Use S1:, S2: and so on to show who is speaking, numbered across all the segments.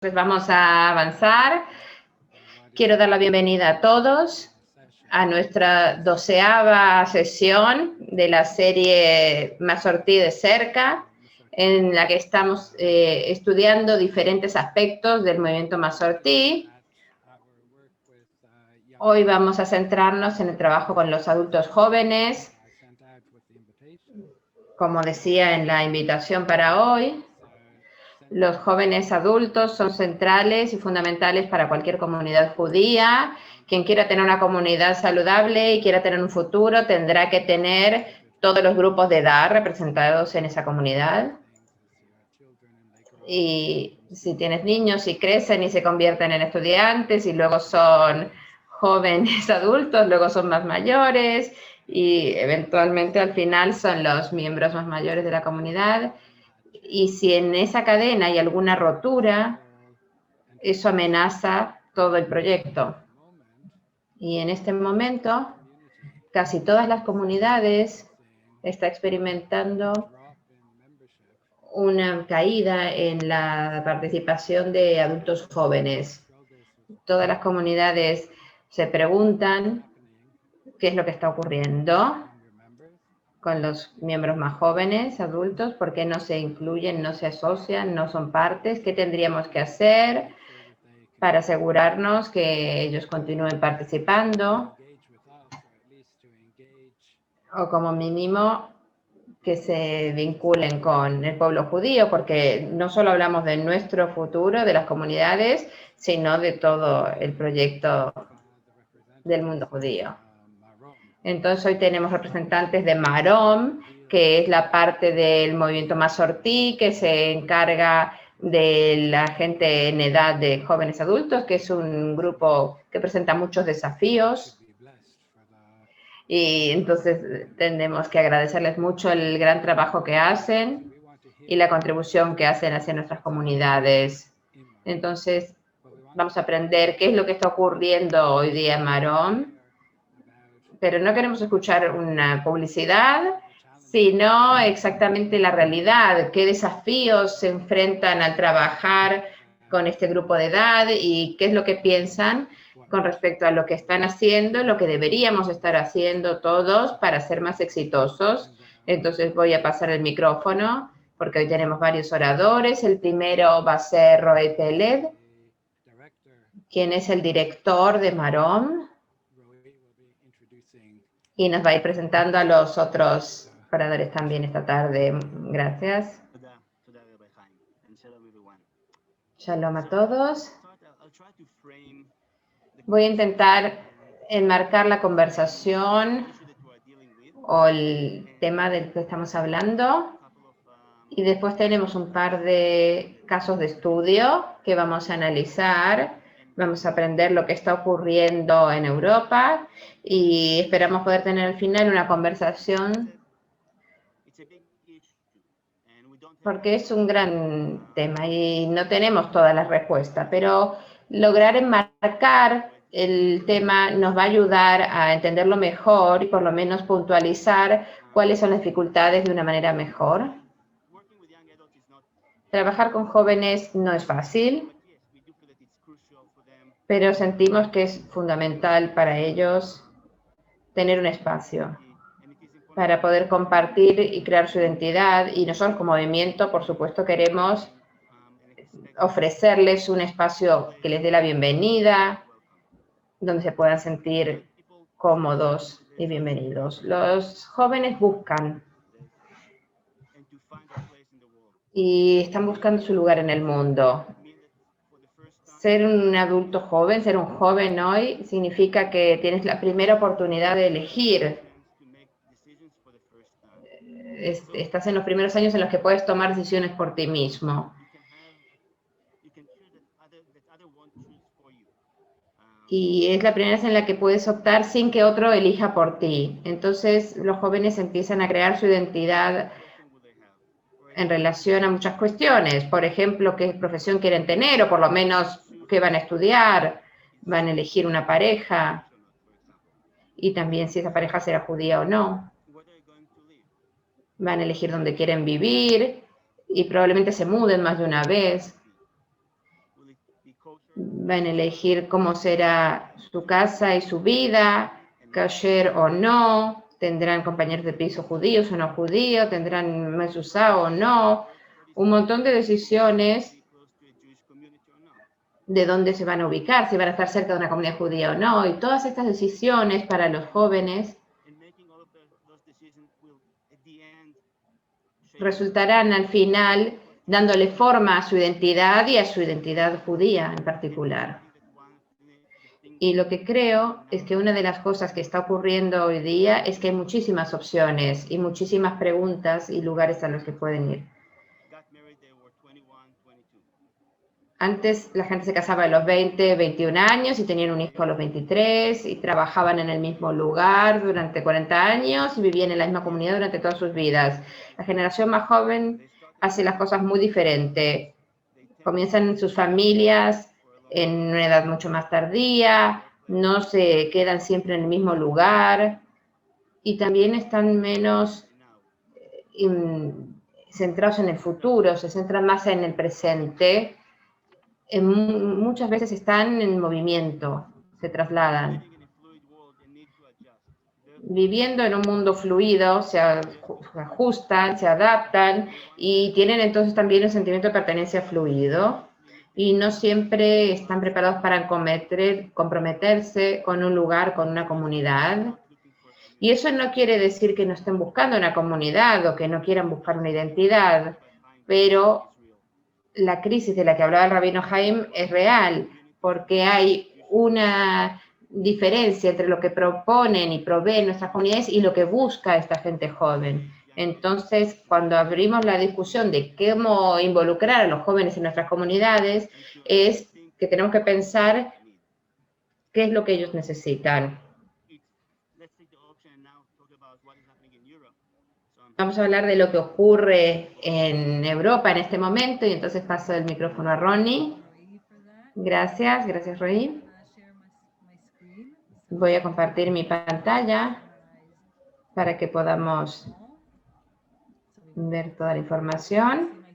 S1: Entonces vamos a avanzar. Quiero dar la bienvenida a todos a nuestra 12ª sesión de la serie Mazortí de cerca, en la que estamos estudiando diferentes aspectos del movimiento Mazortí. Hoy vamos a centrarnos en el trabajo con los adultos jóvenes, como decía en la invitación para hoy. Los jóvenes adultos son centrales y fundamentales para cualquier comunidad judía. Quien quiera tener una comunidad saludable y quiera tener un futuro tendrá que tener todos los grupos de edad representados en esa comunidad. Y si tienes niños y crecen y se convierten en estudiantes y luego son jóvenes adultos, luego son más mayores y eventualmente al final son los miembros más mayores de la comunidad. Y si en esa cadena hay alguna rotura, eso amenaza todo el proyecto. Y en este momento, casi todas las comunidades están experimentando una caída en la participación de adultos jóvenes. Todas las comunidades se preguntan qué es lo que está ocurriendo con los miembros más jóvenes, adultos, por qué no se incluyen, no se asocian, no son partes, qué tendríamos que hacer para asegurarnos que ellos continúen participando, o como mínimo que se vinculen con el pueblo judío, porque no solo hablamos de nuestro futuro, de las comunidades, sino de todo el proyecto del mundo judío. Entonces hoy tenemos representantes de Marom, que es la parte del movimiento Mazortí, que se encarga de la gente en edad de jóvenes adultos, que es un grupo que presenta muchos desafíos. Y entonces tenemos que agradecerles mucho el gran trabajo que hacen y la contribución que hacen hacia nuestras comunidades. Entonces vamos a aprender qué es lo que está ocurriendo hoy día en Marom. Pero no queremos escuchar una publicidad, sino exactamente la realidad, qué desafíos se enfrentan al trabajar con este grupo de edad y qué es lo que piensan con respecto a lo que están haciendo, lo que deberíamos estar haciendo todos para ser más exitosos. Entonces voy a pasar el micrófono porque hoy tenemos varios oradores. El primero va a ser Roy Peled, quien es el director de Marom, y nos va a ir presentando a los otros oradores también esta tarde. Gracias. Shalom a todos. Voy a intentar enmarcar la conversación o el tema del que estamos hablando. Y después tenemos un par de casos de estudio que vamos a analizar. Vamos a aprender lo que está ocurriendo en Europa y esperamos poder tener al final una conversación porque es un gran tema y no tenemos todas las respuestas, pero lograr enmarcar el tema nos va a ayudar a entenderlo mejor y por lo menos puntualizar cuáles son las dificultades de una manera mejor. Trabajar con jóvenes no es fácil, pero sentimos que es fundamental para ellos tener un espacio para poder compartir y crear su identidad. Y nosotros como movimiento, por supuesto, queremos ofrecerles un espacio que les dé la bienvenida, donde se puedan sentir cómodos y bienvenidos. Los jóvenes buscan y están buscando su lugar en el mundo. Ser un adulto joven, ser un joven hoy, significa que tienes la primera oportunidad de elegir. Estás en los primeros años en los que puedes tomar decisiones por ti mismo. Y es la primera vez en la que puedes optar sin que otro elija por ti. Entonces los jóvenes empiezan a crear su identidad en relación a muchas cuestiones. Por ejemplo, qué profesión quieren tener o por lo menos qué van a estudiar. Van a elegir una pareja y también si esa pareja será judía o no. Van a elegir dónde quieren vivir y probablemente se muden más de una vez. van a elegir cómo será su casa y su vida, kasher o no, tendrán compañeros de piso judíos o no judíos, tendrán mezuzá o no, un montón de decisiones de dónde se van a ubicar, si van a estar cerca de una comunidad judía o no, y todas estas decisiones para los jóvenes resultarán al final dándole forma a su identidad y a su identidad judía en particular. Y lo que creo es que una de las cosas que está ocurriendo hoy día es que hay muchísimas opciones y muchísimas preguntas y lugares a los que pueden ir. Antes la gente se casaba a los 20, 21 años y tenían un hijo a los 23 y trabajaban en el mismo lugar durante 40 años y vivían en la misma comunidad durante todas sus vidas. La generación más joven hace las cosas muy diferente. Comienzan sus familias en una edad mucho más tardía, no se quedan siempre en el mismo lugar y también están menos centrados en el futuro, se centran más en el presente. Muchas veces están en movimiento, se trasladan. Viviendo en un mundo fluido, se ajustan, se adaptan y tienen entonces también un sentimiento de pertenencia fluido y no siempre están preparados para comprometerse con un lugar, con una comunidad. Y eso no quiere decir que no estén buscando una comunidad o que no quieran buscar una identidad, pero la crisis de la que hablaba el rabino Haim es real, porque hay una diferencia entre lo que proponen y proveen nuestras comunidades y lo que busca esta gente joven. Entonces, cuando abrimos la discusión de cómo involucrar a los jóvenes en nuestras comunidades, es que tenemos que pensar qué es lo que ellos necesitan. Vamos a hablar de lo que ocurre en Europa en este momento y entonces paso el micrófono a Ronnie. Gracias Roy. Voy a compartir mi pantalla para que podamos ver toda la información.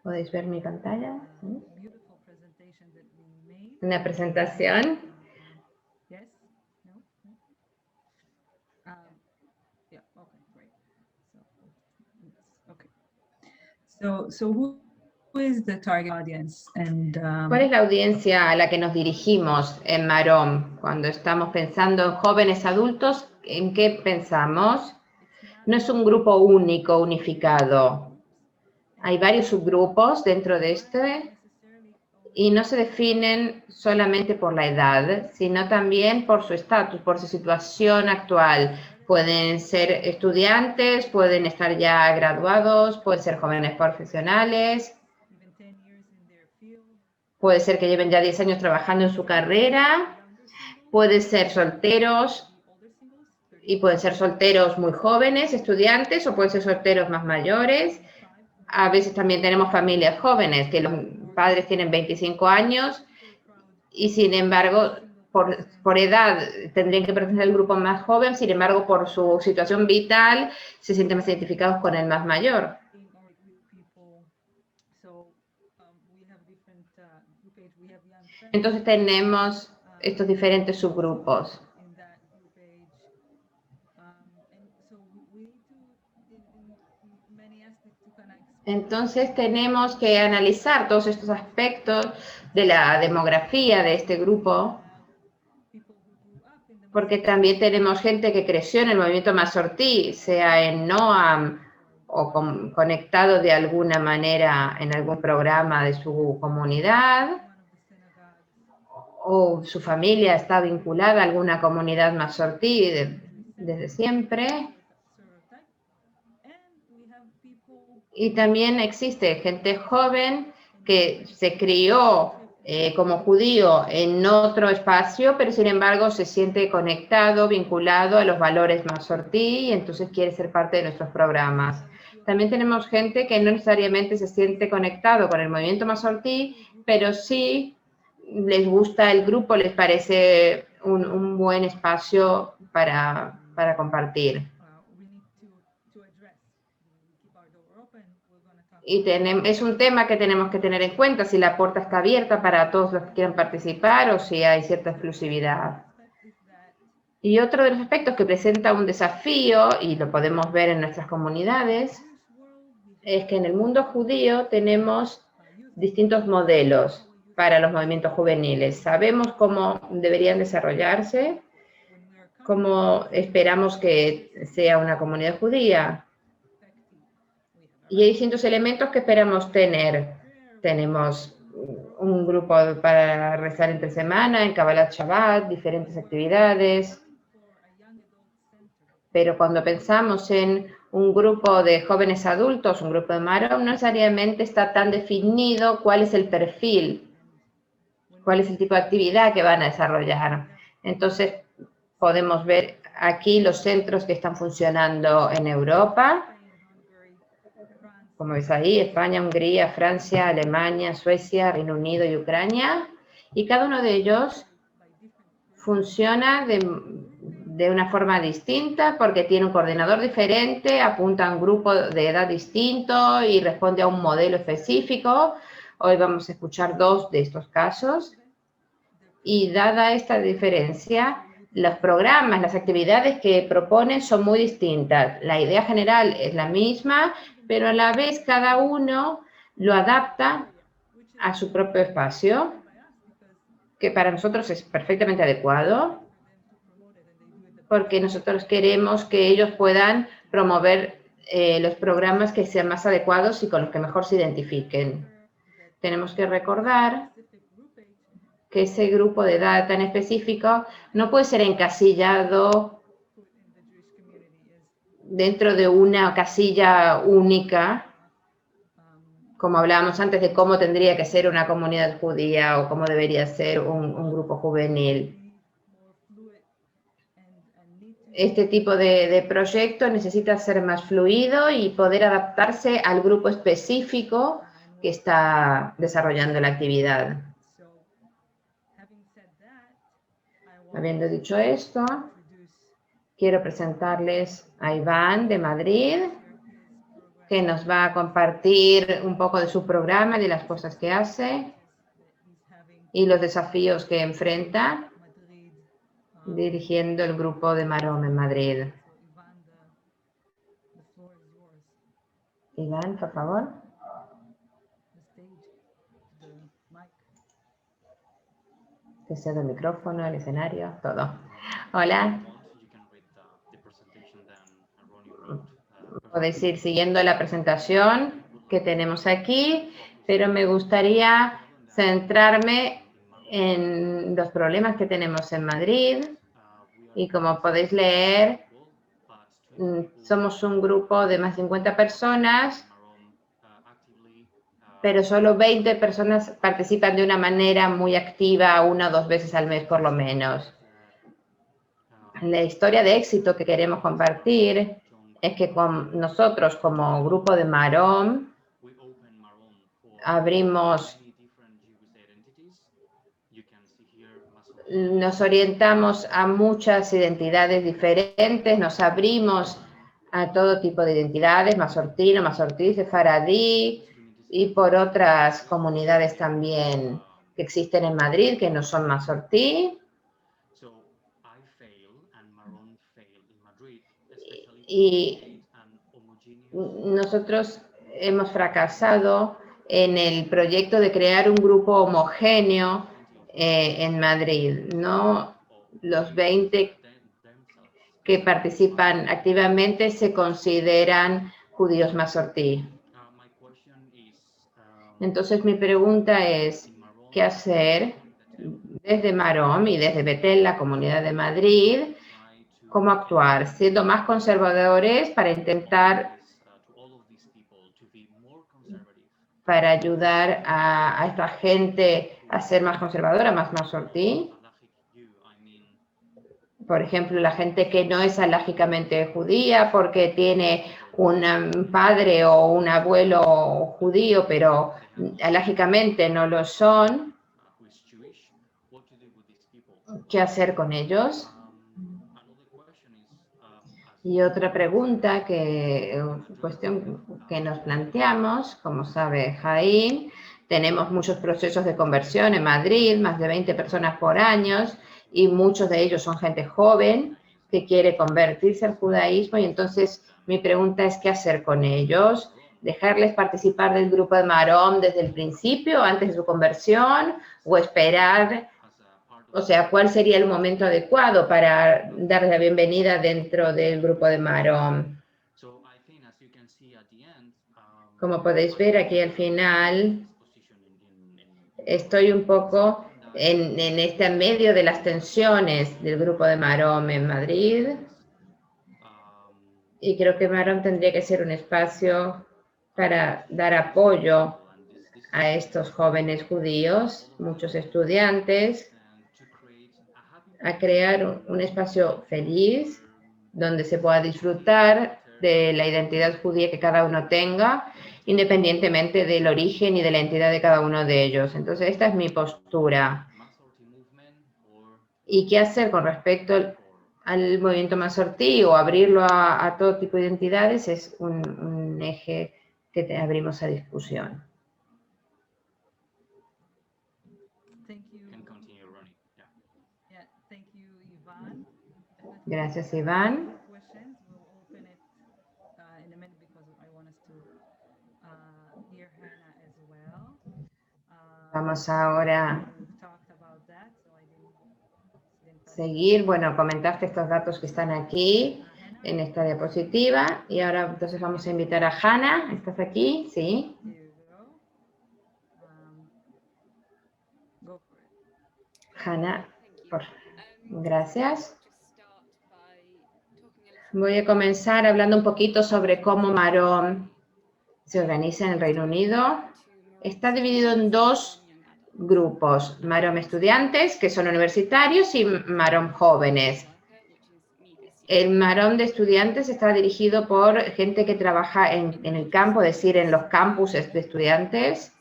S1: ¿Podéis ver mi pantalla? ¿Sí? Una presentación. ¿Cuál es la audiencia a la que nos dirigimos en Marom? Cuando estamos pensando en jóvenes adultos, ¿en qué pensamos? No es un grupo único, unificado. Hay varios subgrupos dentro de este y no se definen solamente por la edad, sino también por su estatus, por su situación actual. Pueden ser estudiantes, pueden estar ya graduados, pueden ser jóvenes profesionales, puede ser que lleven ya 10 años trabajando en su carrera, pueden ser solteros y pueden ser solteros muy jóvenes, estudiantes, o pueden ser solteros más mayores. A veces también tenemos familias jóvenes, que los padres tienen 25 años y sin embargo, por edad tendrían que pertenecer al grupo más joven, sin embargo, por su situación vital, se sienten más identificados con el más mayor. Entonces tenemos estos diferentes subgrupos. Entonces tenemos que analizar todos estos aspectos de la demografía de este grupo, porque también tenemos gente que creció en el movimiento Masortí, sea en Noam o conectado de alguna manera en algún programa de su comunidad, o su familia está vinculada a alguna comunidad Masortí desde siempre. Y también existe gente joven que se crió como judío en otro espacio, pero sin embargo se siente conectado, vinculado a los valores Masortí y entonces quiere ser parte de nuestros programas. También tenemos gente que no necesariamente se siente conectado con el movimiento Masortí, pero sí les gusta el grupo, les parece un buen espacio para compartir. Y es un tema que tenemos que tener en cuenta, si la puerta está abierta para todos los que quieran participar o si hay cierta exclusividad. Y otro de los aspectos que presenta un desafío, y lo podemos ver en nuestras comunidades, es que en el mundo judío tenemos distintos modelos para los movimientos juveniles. Sabemos cómo deberían desarrollarse, cómo esperamos que sea una comunidad judía. Y hay distintos elementos que esperamos tener. Tenemos un grupo para rezar entre semana, en Kabbalat Shabbat, diferentes actividades. Pero cuando pensamos en un grupo de jóvenes adultos, un grupo de Marom, no necesariamente está tan definido cuál es el perfil, cuál es el tipo de actividad que van a desarrollar. Entonces, podemos ver aquí los centros que están funcionando en Europa, como ves ahí, España, Hungría, Francia, Alemania, Suecia, Reino Unido y Ucrania, y cada uno de ellos funciona de una forma distinta porque tiene un coordinador diferente, apunta a un grupo de edad distinto y responde a un modelo específico. Hoy vamos a escuchar 2 de estos casos. Y dada esta diferencia, los programas, las actividades que proponen son muy distintas. La idea general es la misma, pero a la vez cada uno lo adapta a su propio espacio, que para nosotros es perfectamente adecuado, porque nosotros queremos que ellos puedan promover los programas que sean más adecuados y con los que mejor se identifiquen. Tenemos que recordar que ese grupo de edad tan específico no puede ser encasillado dentro de una casilla única, como hablábamos antes de cómo tendría que ser una comunidad judía o cómo debería ser un grupo juvenil. Este tipo de proyecto necesita ser más fluido y poder adaptarse al grupo específico que está desarrollando la actividad. Habiendo dicho esto, quiero presentarles a Iván de Madrid, que nos va a compartir un poco de su programa, de las cosas que hace y los desafíos que enfrenta dirigiendo el grupo de Marom en Madrid. Iván, por favor. Que cedo el micrófono, el escenario, todo. Hola. Podéis ir siguiendo la presentación que tenemos aquí, pero me gustaría centrarme en los problemas que tenemos en Madrid. Y como podéis leer, somos un grupo de más de 50 personas, pero solo 20 personas participan de una manera muy activa, 1 o 2 veces al mes por lo menos. La historia de éxito que queremos compartir es que nosotros como grupo de Marom nos orientamos a muchas identidades diferentes, nos abrimos a todo tipo de identidades, masortí, sefaradí, y por otras comunidades también que existen en Madrid, que no son masortí. Y nosotros hemos fracasado en el proyecto de crear un grupo homogéneo en Madrid, ¿no? Los 20 que participan activamente se consideran judíos masortí. Entonces mi pregunta es, ¿qué hacer desde Marom y desde Betel, la Comunidad de Madrid? ¿Cómo actuar? Siendo más conservadores para ayudar a esta gente a ser más conservadora, más masortí. Por ejemplo, la gente que no es alágicamente judía porque tiene un padre o un abuelo judío, pero alágicamente no lo son. ¿Qué hacer con ellos? Y otra pregunta, cuestión que nos planteamos, como sabe Jaime, tenemos muchos procesos de conversión en Madrid, más de 20 personas por año, y muchos de ellos son gente joven que quiere convertirse al judaísmo, y entonces mi pregunta es qué hacer con ellos, dejarles participar del grupo de Marom desde el principio, antes de su conversión, o esperar. O sea, ¿cuál sería el momento adecuado para darles la bienvenida dentro del grupo de Marom? Como podéis ver aquí al final, estoy un poco en este medio de las tensiones del grupo de Marom en Madrid. Y creo que Marom tendría que ser un espacio para dar apoyo a estos jóvenes judíos, muchos estudiantes, a crear un espacio feliz donde se pueda disfrutar de la identidad judía que cada uno tenga, independientemente del origen y de la identidad de cada uno de ellos. Entonces, esta es mi postura. ¿Y qué hacer con respecto al movimiento Masortí o abrirlo a todo tipo de identidades? Es un eje que abrimos a discusión. Gracias, Iván. Vamos ahora a seguir. Bueno, comentaste estos datos que están aquí en esta diapositiva. Y ahora entonces vamos a invitar a Hannah. ¿Estás aquí? Sí. Hannah, gracias. Voy a comenzar hablando un poquito sobre cómo Marom se organiza en el Reino Unido. Está dividido en dos grupos, Marom estudiantes, que son universitarios, y Marom jóvenes. El Marom de estudiantes está dirigido por gente que trabaja en el campo, es decir, en los campuses de estudiantes,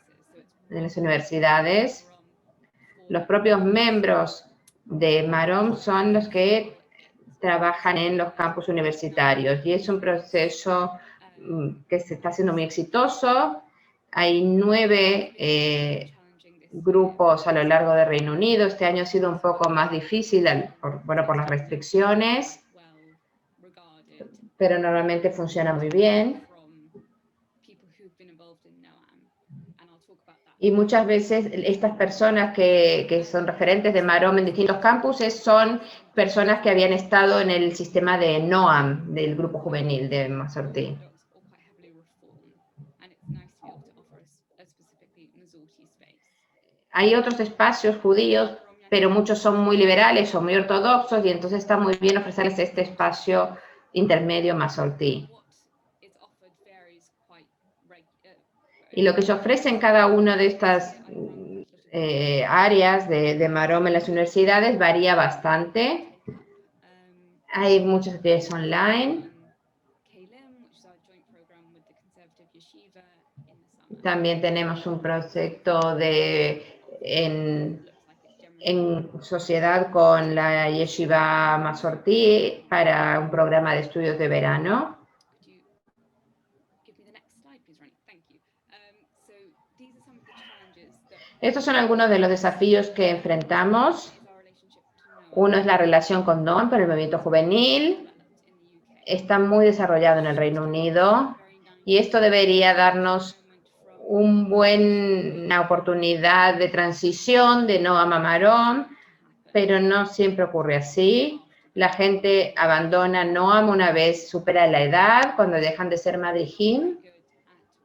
S1: en las universidades. Los propios miembros de Marom son los que trabajan en los campus universitarios, y es un proceso que se está haciendo muy exitoso. Hay 9 grupos a lo largo del Reino Unido. Este año ha sido un poco más difícil, por las restricciones, pero normalmente funciona muy bien. Y muchas veces estas personas que son referentes de Marom en distintos campuses son personas que habían estado en el sistema de Noam, del grupo juvenil de Masortí. Hay otros espacios judíos, pero muchos son muy liberales o muy ortodoxos, y entonces está muy bien ofrecerles este espacio intermedio Masortí. Y lo que se ofrece en cada una de estas áreas de Marom en las universidades varía bastante. Hay muchas actividades online. También tenemos un proyecto en sociedad con la Yeshiva Masortí para un programa de estudios de verano. Estos son algunos de los desafíos que enfrentamos. Uno es la relación con Noam, pero el movimiento juvenil está muy desarrollado en el Reino Unido, y esto debería darnos una oportunidad de transición de Noam a Marom, pero no siempre ocurre así. La gente abandona Noam una vez supera la edad, cuando dejan de ser Madrijim,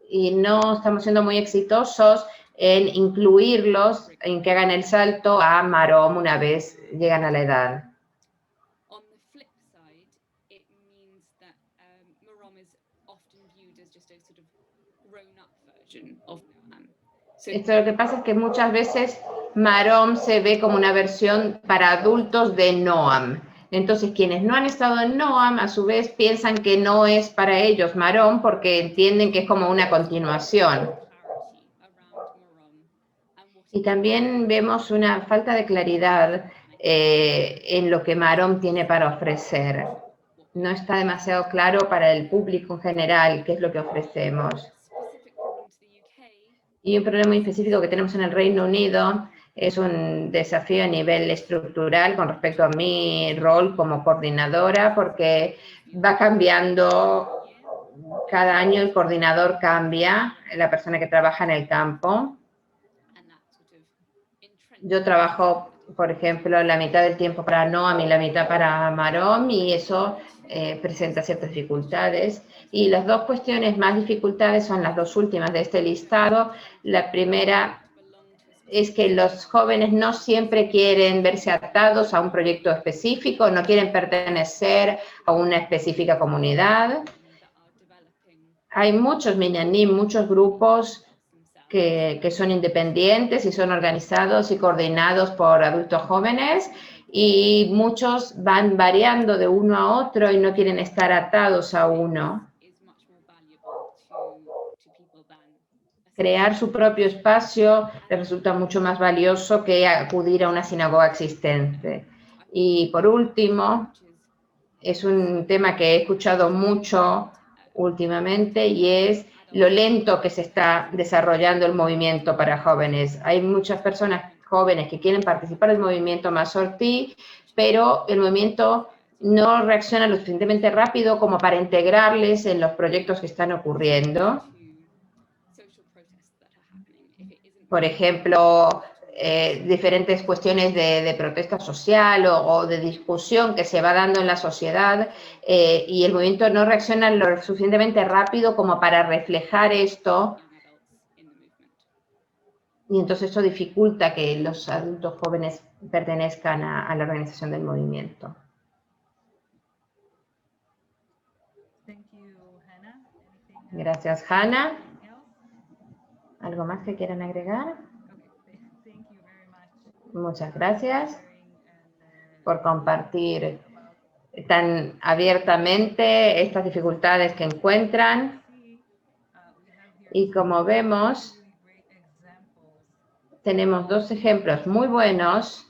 S1: y no estamos siendo muy exitosos en incluirlos, en que hagan el salto a Marom una vez llegan a la edad. Esto lo que pasa es que muchas veces Marom se ve como una versión para adultos de Noam. Entonces, quienes no han estado en Noam, a su vez, piensan que no es para ellos Marom, porque entienden que es como una continuación. Y también vemos una falta de claridad en lo que Marom tiene para ofrecer. no está demasiado claro para el público en general qué es lo que ofrecemos. Y un problema muy específico que tenemos en el Reino Unido es un desafío a nivel estructural con respecto a mi rol como coordinadora, porque va cambiando, cada año el coordinador cambia, la persona que trabaja en el campo. Yo trabajo, por ejemplo, la mitad del tiempo para NOAM y la mitad para Marom, y eso presenta ciertas dificultades. Y las dos cuestiones más dificultades son las dos últimas de este listado. La primera es que los jóvenes no siempre quieren verse atados a un proyecto específico, no quieren pertenecer a una específica comunidad. Hay muchos minyanim, muchos grupos que son independientes y son organizados y coordinados por adultos jóvenes, y muchos van variando de uno a otro y no quieren estar atados a uno. Crear su propio espacio les resulta mucho más valioso que acudir a una sinagoga existente. Y por último, es un tema que he escuchado mucho últimamente, y es lo lento que se está desarrollando el movimiento para jóvenes. Hay muchas personas jóvenes que quieren participar del movimiento Masorti, pero el movimiento no reacciona lo suficientemente rápido como para integrarles en los proyectos que están ocurriendo. Por ejemplo, diferentes cuestiones de protesta social o de discusión que se va dando en la sociedad, y el movimiento no reacciona lo suficientemente rápido como para reflejar esto, y entonces eso dificulta que los adultos jóvenes pertenezcan a la organización del movimiento. Gracias, Hannah. ¿Algo más que quieran agregar? Muchas gracias por compartir tan abiertamente estas dificultades que encuentran. Y como vemos, tenemos dos ejemplos muy buenos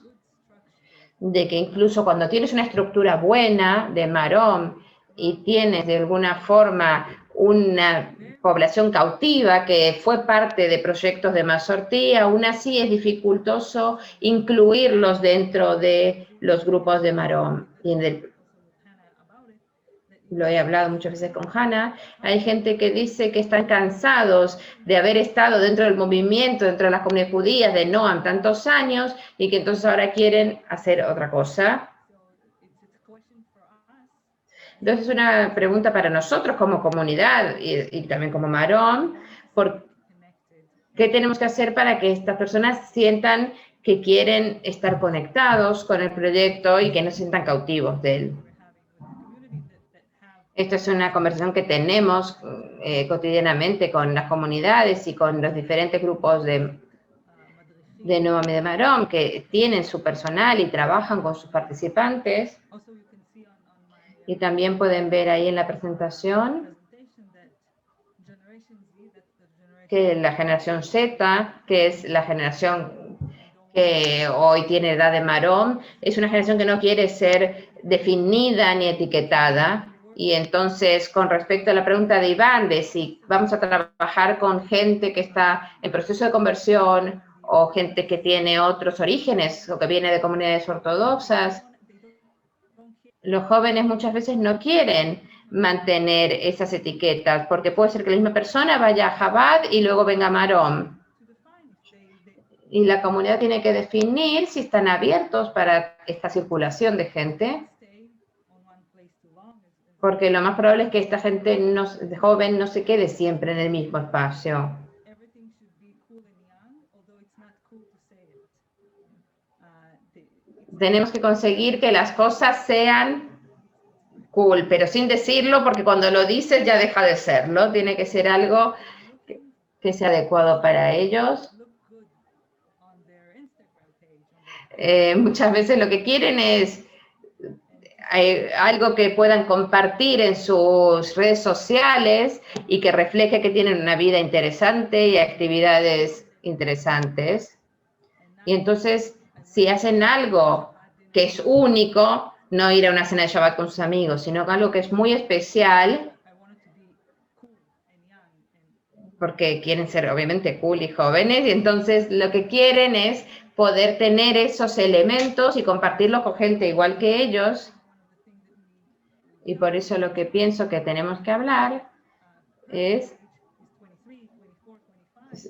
S1: de que incluso cuando tienes una estructura buena de Marom y tienes de alguna forma una población cautiva que fue parte de proyectos de Masorti, aún así es dificultoso incluirlos dentro de los grupos de Marom. Y lo he hablado muchas veces con Hannah, hay gente que dice que están cansados de haber estado dentro del movimiento, dentro de las comunidades judías de Noam tantos años, y que entonces ahora quieren hacer otra cosa. Entonces es una pregunta para nosotros como comunidad y también como Marom, ¿qué tenemos que hacer para que estas personas sientan que quieren estar conectados con el proyecto y que no se sientan cautivos de él? Esta es una conversación que tenemos cotidianamente con las comunidades y con los diferentes grupos de Noam y de Marom que tienen su personal y trabajan con sus participantes. Y también pueden ver ahí en la presentación que la generación Z, que es la generación que hoy tiene edad de Marom, es una generación que no quiere ser definida ni etiquetada. Y entonces, con respecto a la pregunta de Iván, de si vamos a trabajar con gente que está en proceso de conversión o gente que tiene otros orígenes o que viene de comunidades ortodoxas, los jóvenes muchas veces no quieren mantener esas etiquetas, porque puede ser que la misma persona vaya a Chabad y luego venga a Marom. Y la comunidad tiene que definir si están abiertos para esta circulación de gente, porque lo más probable es que esta gente joven no se quede siempre en el mismo espacio. Tenemos que conseguir que las cosas sean cool, pero sin decirlo, porque cuando lo dices ya deja de serlo. Tiene que ser algo que sea adecuado para ellos. Muchas veces lo que quieren es algo que puedan compartir en sus redes sociales y que refleje que tienen una vida interesante y actividades interesantes. Y entonces, si hacen algo que es único, no ir a una cena de Shabbat con sus amigos, sino algo que es muy especial, porque quieren ser obviamente cool y jóvenes, y entonces lo que quieren es poder tener esos elementos y compartirlos con gente igual que ellos. Y por eso lo que pienso que tenemos que hablar es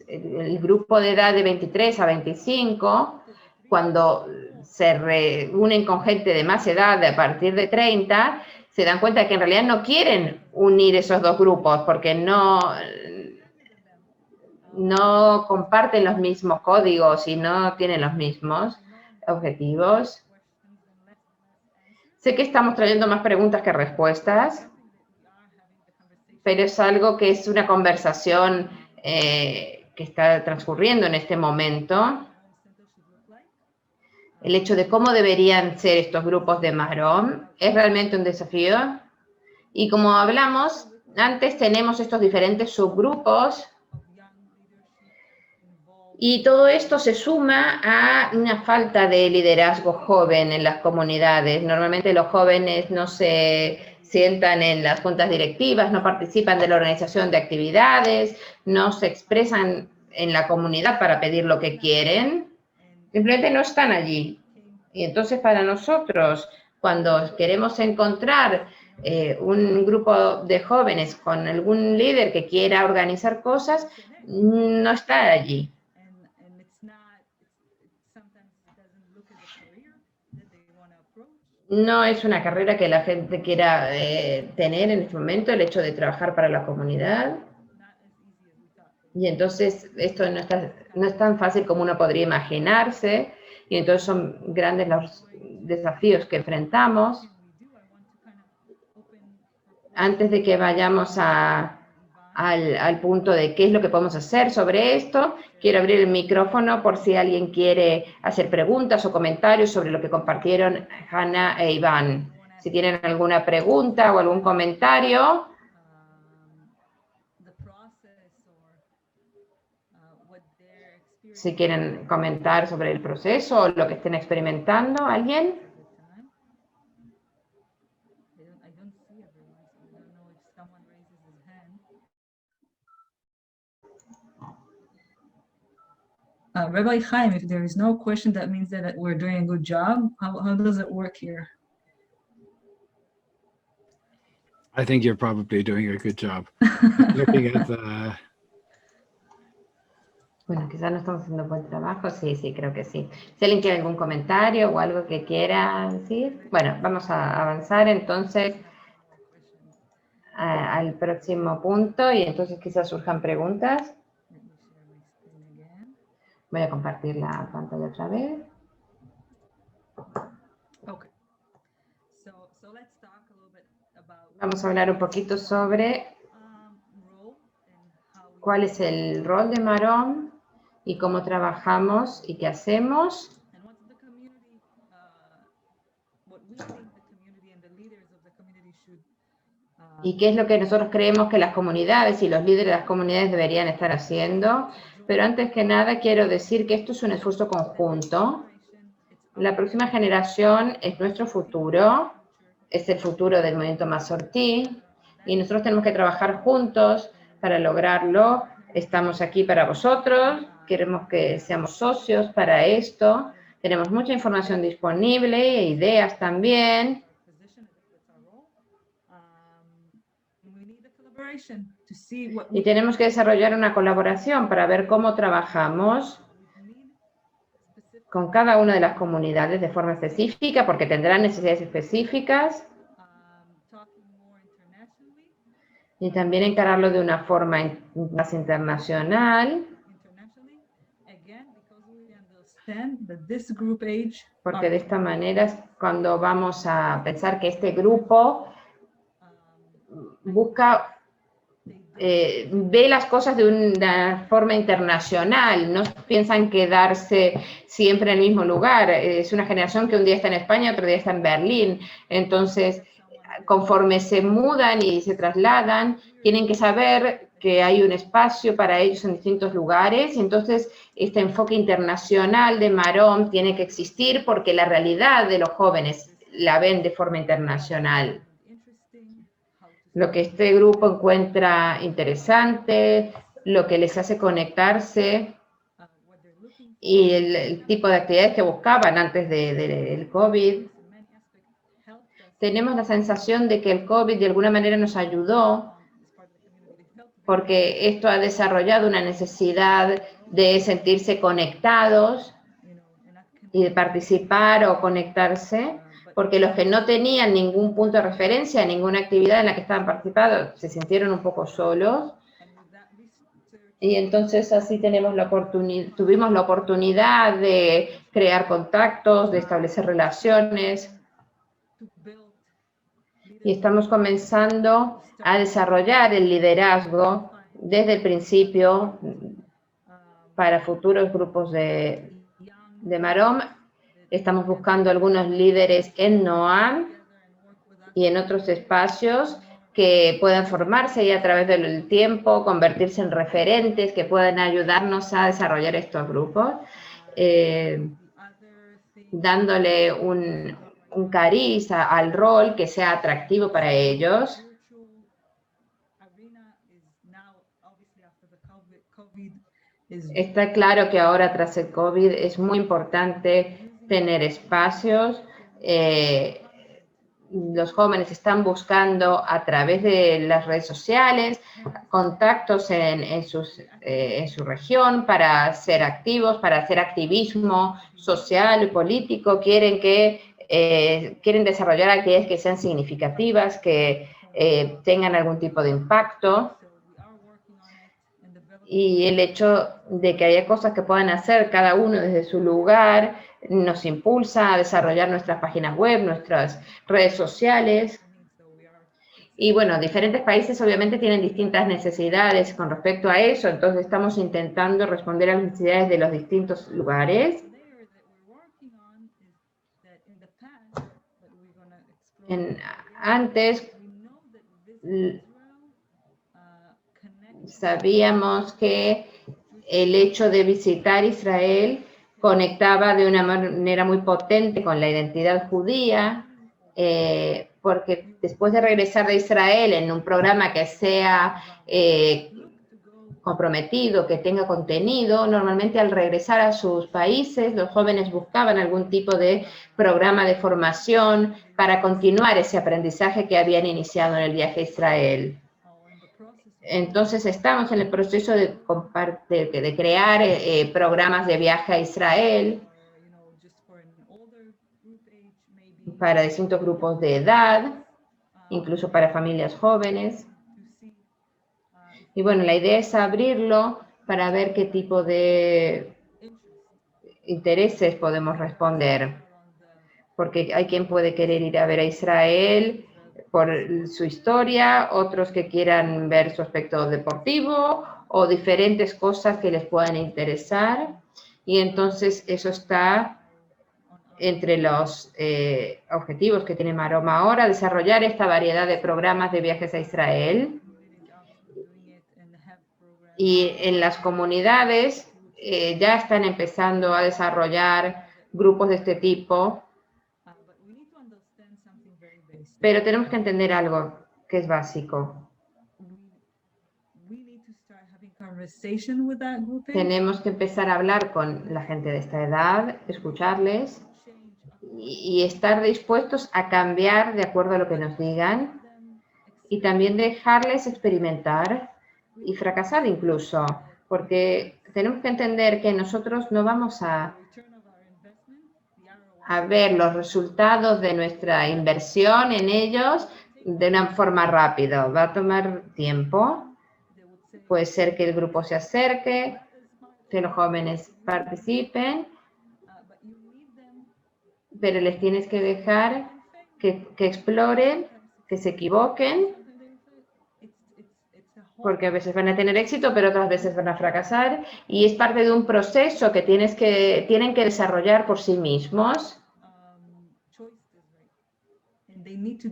S1: el grupo de edad de 23 a 25, cuando se reúnen con gente de más edad, a partir de 30, se dan cuenta de que en realidad no quieren unir esos dos grupos porque no comparten los mismos códigos y no tienen los mismos objetivos. Sé que estamos trayendo más preguntas que respuestas, pero es algo que es una conversación que está transcurriendo en este momento. El hecho de cómo deberían ser estos grupos de Marom es realmente un desafío. Y como hablamos, antes tenemos estos diferentes subgrupos y todo esto se suma a una falta de liderazgo joven en las comunidades. Normalmente los jóvenes no se sientan en las juntas directivas, no participan de la organización de actividades, no se expresan en la comunidad para pedir lo que quieren, simplemente no están allí. Y entonces para nosotros, cuando queremos encontrar un grupo de jóvenes con algún líder que quiera organizar cosas, no está allí. No es una carrera que la gente quiera tener en este momento, el hecho de trabajar para la comunidad. Y entonces esto no es tan fácil como uno podría imaginarse. Y entonces son grandes los desafíos que enfrentamos. Antes de que vayamos al punto de qué es lo que podemos hacer sobre esto, quiero abrir el micrófono por si alguien quiere hacer preguntas o comentarios sobre lo que compartieron Hannah e Iván. Si tienen alguna pregunta o algún comentario. Si quieren comentar sobre el proceso o lo que estén experimentando, ¿alguien?
S2: Rabbi Chaim, if there is no question, that means that we're doing a good job. How does it work here?
S3: I think you're probably doing a good job. Looking at the...
S1: Bueno, quizás no estamos haciendo buen trabajo. Sí, creo que sí. Si alguien tiene algún comentario o algo que quiera decir. Bueno, vamos a avanzar entonces al próximo punto y entonces quizás surjan preguntas. Voy a compartir la pantalla otra vez. Vamos a hablar un poquito sobre cuál es el rol de Marom y cómo trabajamos y qué hacemos. Y qué es lo que nosotros creemos que las comunidades y los líderes de las comunidades deberían estar haciendo. Pero antes que nada quiero decir que esto es un esfuerzo conjunto. La próxima generación es nuestro futuro, es el futuro del movimiento Masortí, y nosotros tenemos que trabajar juntos para lograrlo. Estamos aquí para vosotros, queremos que seamos socios para esto. Tenemos mucha información disponible, e ideas también. Y tenemos que desarrollar una colaboración para ver cómo trabajamos con cada una de las comunidades de forma específica, porque tendrán necesidades específicas. Y también encararlo de una forma más internacional. Porque de esta manera es cuando vamos a pensar que este grupo busca, ve las cosas de una forma internacional, no piensan quedarse siempre en el mismo lugar. Es una generación que un día está en España, otro día está en Berlín. Entonces, conforme se mudan y se trasladan, tienen que saber que hay un espacio para ellos en distintos lugares, y entonces este enfoque internacional de Marom tiene que existir porque la realidad de los jóvenes, la ven de forma internacional. Lo que este grupo encuentra interesante, lo que les hace conectarse y el tipo de actividades que buscaban antes del COVID. Tenemos la sensación de que el COVID de alguna manera nos ayudó porque esto ha desarrollado una necesidad de sentirse conectados y de participar o conectarse, porque los que no tenían ningún punto de referencia, ninguna actividad en la que estaban participando, se sintieron un poco solos. Y entonces así tuvimos la oportunidad de crear contactos, de establecer relaciones. Y estamos comenzando a desarrollar el liderazgo desde el principio para futuros grupos de Marom. Estamos buscando algunos líderes en NOAM y en otros espacios que puedan formarse y a través del tiempo convertirse en referentes que puedan ayudarnos a desarrollar estos grupos, dándole un cariz al rol que sea atractivo para ellos. Está claro que ahora tras el COVID es muy importante tener espacios. Los jóvenes están buscando a través de las redes sociales contactos en su región para ser activos, para hacer activismo social y político. Quieren desarrollar actividades que sean significativas, que tengan algún tipo de impacto. Y el hecho de que haya cosas que puedan hacer cada uno desde su lugar nos impulsa a desarrollar nuestras páginas web, nuestras redes sociales. Y bueno, diferentes países obviamente tienen distintas necesidades con respecto a eso, entonces estamos intentando responder a las necesidades de los distintos lugares. Antes sabíamos que el hecho de visitar Israel conectaba de una manera muy potente con la identidad judía, porque después de regresar de Israel en un programa que sea comprometido, que tenga contenido, normalmente al regresar a sus países, los jóvenes buscaban algún tipo de programa de formación para continuar ese aprendizaje que habían iniciado en el viaje a Israel. Entonces estamos en el proceso de crear programas de viaje a Israel para distintos grupos de edad, incluso para familias jóvenes. Y bueno, la idea es abrirlo para ver qué tipo de intereses podemos responder. Porque hay quien puede querer ir a ver a Israel por su historia, otros que quieran ver su aspecto deportivo o diferentes cosas que les puedan interesar. Y entonces eso está entre los objetivos que tiene Marom ahora, desarrollar esta variedad de programas de viajes a Israel. Y en las comunidades ya están empezando a desarrollar grupos de este tipo. Pero tenemos que entender algo que es básico. Tenemos que empezar a hablar con la gente de esta edad, escucharles y estar dispuestos a cambiar de acuerdo a lo que nos digan y también dejarles experimentar y fracasar incluso, porque tenemos que entender que nosotros no vamos a ver los resultados de nuestra inversión en ellos de una forma rápida. Va a tomar tiempo. Puede ser que el grupo se acerque, que los jóvenes participen, pero les tienes que dejar que exploren, que se equivoquen, porque a veces van a tener éxito, pero otras veces van a fracasar, y es parte de un proceso que tienen que desarrollar por sí mismos.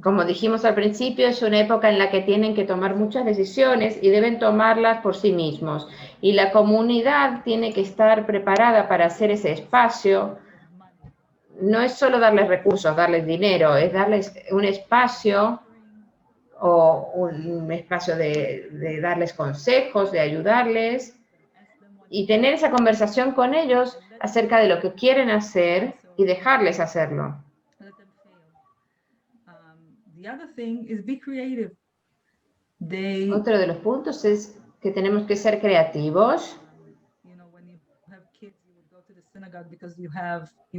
S1: Como dijimos al principio, es una época en la que tienen que tomar muchas decisiones y deben tomarlas por sí mismos. Y la comunidad tiene que estar preparada para hacer ese espacio no es solo darles recursos, darles dinero, es darles un espacio o un espacio de darles consejos, de ayudarles y tener esa conversación con ellos acerca de lo que quieren hacer y dejarles hacerlo.
S2: Let them fail. The other thing is be creative.
S1: Otro de los puntos es que tenemos que ser creativos.
S2: You know, when you have kids, you would go to the synagogue because you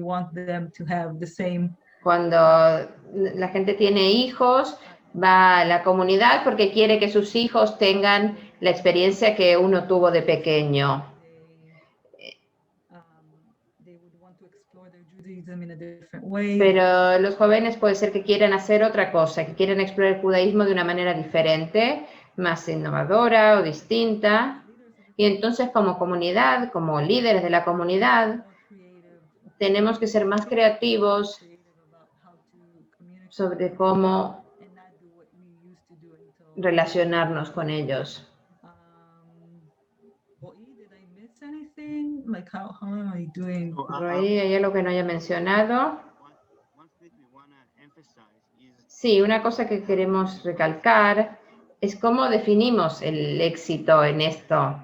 S2: want them to have the same.
S1: Cuando la gente tiene hijos, va a la comunidad porque quiere que sus hijos tengan la experiencia que uno tuvo de pequeño.
S2: They would want to explore their Judaism in a different way.
S1: Pero los jóvenes puede ser que quieran hacer otra cosa, que quieran explorar el judaísmo de una manera diferente, más innovadora o distinta. Y entonces como comunidad, como líderes de la comunidad, tenemos que ser más creativos sobre cómo relacionarnos con ellos.
S2: Like how am I doing?
S1: Roy, ¿hay algo que no haya mencionado? Sí, una cosa que queremos recalcar es cómo definimos el éxito en esto.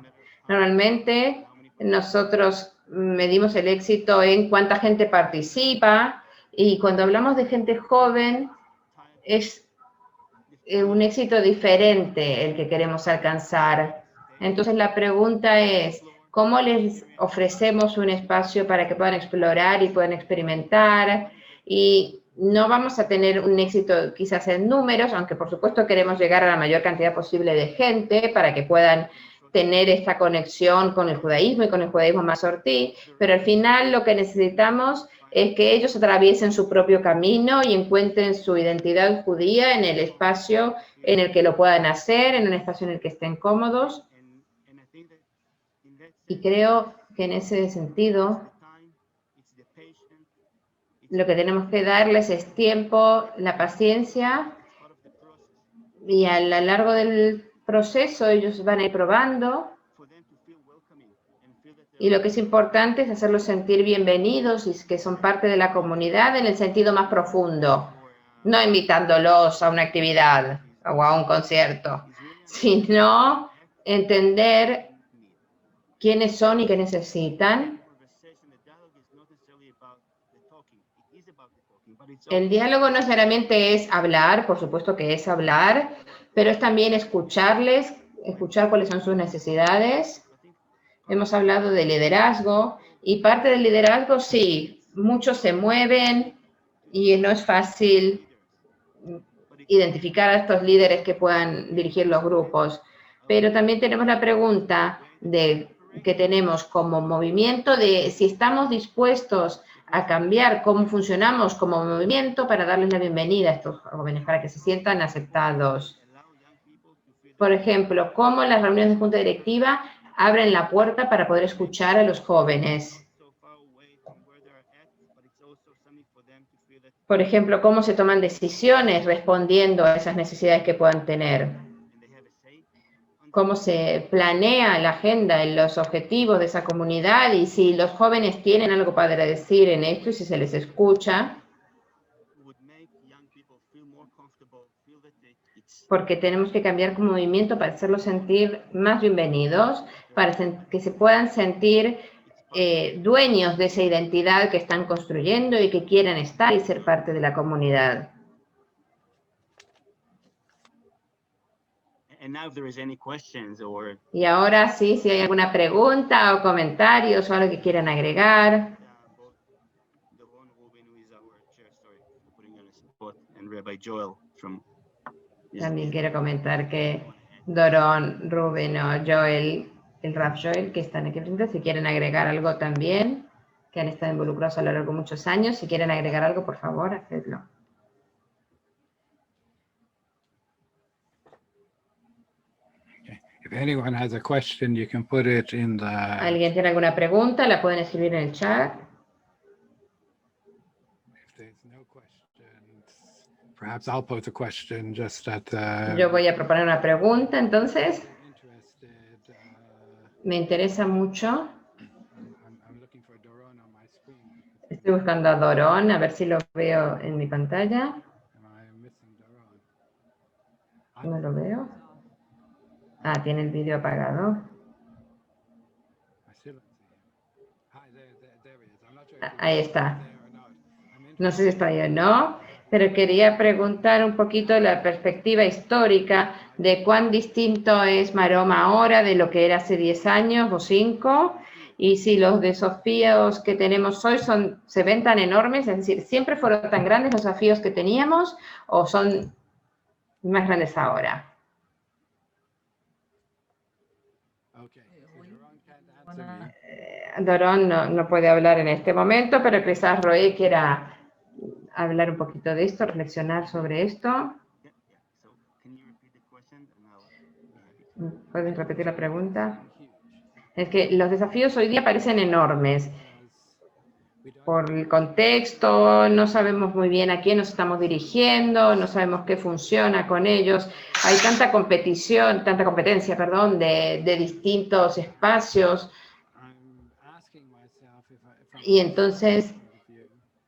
S1: Normalmente nosotros medimos el éxito en cuánta gente participa y cuando hablamos de gente joven es un éxito diferente el que queremos alcanzar. Entonces la pregunta es, ¿cómo les ofrecemos un espacio para que puedan explorar y puedan experimentar? Y no vamos a tener un éxito quizás en números, aunque por supuesto queremos llegar a la mayor cantidad posible de gente para que puedan tener esta conexión con el judaísmo y con el judaísmo masortí, pero al final lo que necesitamos es que ellos atraviesen su propio camino y encuentren su identidad judía en el espacio en el que lo puedan hacer, en un espacio en el que estén cómodos. Y creo que en ese sentido lo que tenemos que darles es tiempo, la paciencia, y a lo largo del proceso ellos van a ir probando. Y lo que es importante es hacerlos sentir bienvenidos y que son parte de la comunidad en el sentido más profundo, no invitándolos a una actividad o a un concierto, sino entender quiénes son y qué necesitan. El diálogo no necesariamente es hablar, por supuesto que es hablar, pero es también escucharles, escuchar cuáles son sus necesidades. Hemos hablado de liderazgo y parte del liderazgo, sí, muchos se mueven y no es fácil identificar a estos líderes que puedan dirigir los grupos, pero también tenemos la pregunta que tenemos como movimiento de si estamos dispuestos a cambiar cómo funcionamos como movimiento para darles la bienvenida a estos jóvenes, para que se sientan aceptados. Por ejemplo, cómo las reuniones de junta directiva abren la puerta para poder escuchar a los jóvenes. Por ejemplo, cómo se toman decisiones respondiendo a esas necesidades que puedan tener. Cómo se planea la agenda, los objetivos de esa comunidad y si los jóvenes tienen algo para decir en esto y si se les escucha. Porque tenemos que cambiar como movimiento para hacerlos sentir más bienvenidos, para que se puedan sentir dueños de esa identidad que están construyendo y que quieran estar y ser parte de la comunidad. Y ahora sí, si hay alguna pregunta o comentarios o algo que quieran agregar. También quiero comentar que Doron, Rubén o Joel, el Rav Joel, que están aquí presentes, si quieren agregar algo también, que han estado involucrados a lo largo de muchos años, si quieren agregar algo, por favor, hacedlo.
S3: If anyone has a question, you can put it in the...
S1: ¿Alguien tiene alguna pregunta? La pueden escribir en el chat.
S3: If there's no questions, perhaps I'll pose a question just at
S1: Yo voy a proponer una pregunta, entonces.
S3: interested.
S1: Me interesa mucho.
S3: I'm looking for Doron on my screen.
S1: Estoy buscando a Dorón, a ver si lo veo en mi pantalla.
S3: Am I missing Doron?
S1: No lo veo. Ah, tiene el vídeo apagado.
S3: I still don't see him. Hi, there he is. I'm not sure if
S1: Ahí
S3: he's
S1: está.
S3: there or not. I'm
S1: No sé si
S3: interested.
S1: está ahí o no, pero quería preguntar un poquito la perspectiva histórica de cuán distinto es Maroma ahora de lo que era hace 10 años o 5, y si los desafíos que tenemos hoy se ven tan enormes, es decir, ¿siempre fueron tan grandes los desafíos que teníamos o son más grandes ahora?
S3: Okay. So Doron can't answer
S2: Wanna-
S3: me.
S1: Dorón no puede hablar en este momento, pero quizás Roy quiera hablar un poquito de esto, reflexionar sobre esto.
S4: Yeah, yeah. So can you repeat the question and I'll be happy to.
S1: ¿Puedes repetir la pregunta?
S3: Huge.
S1: Es que los desafíos hoy día parecen enormes.
S3: Because we don't
S1: Por el contexto, no sabemos muy bien a quién nos estamos dirigiendo, no sabemos qué funciona con ellos. Hay tanta competencia, perdón, de distintos espacios.
S3: I'm asking myself if from
S1: Y
S3: a
S1: entonces
S3: point of view,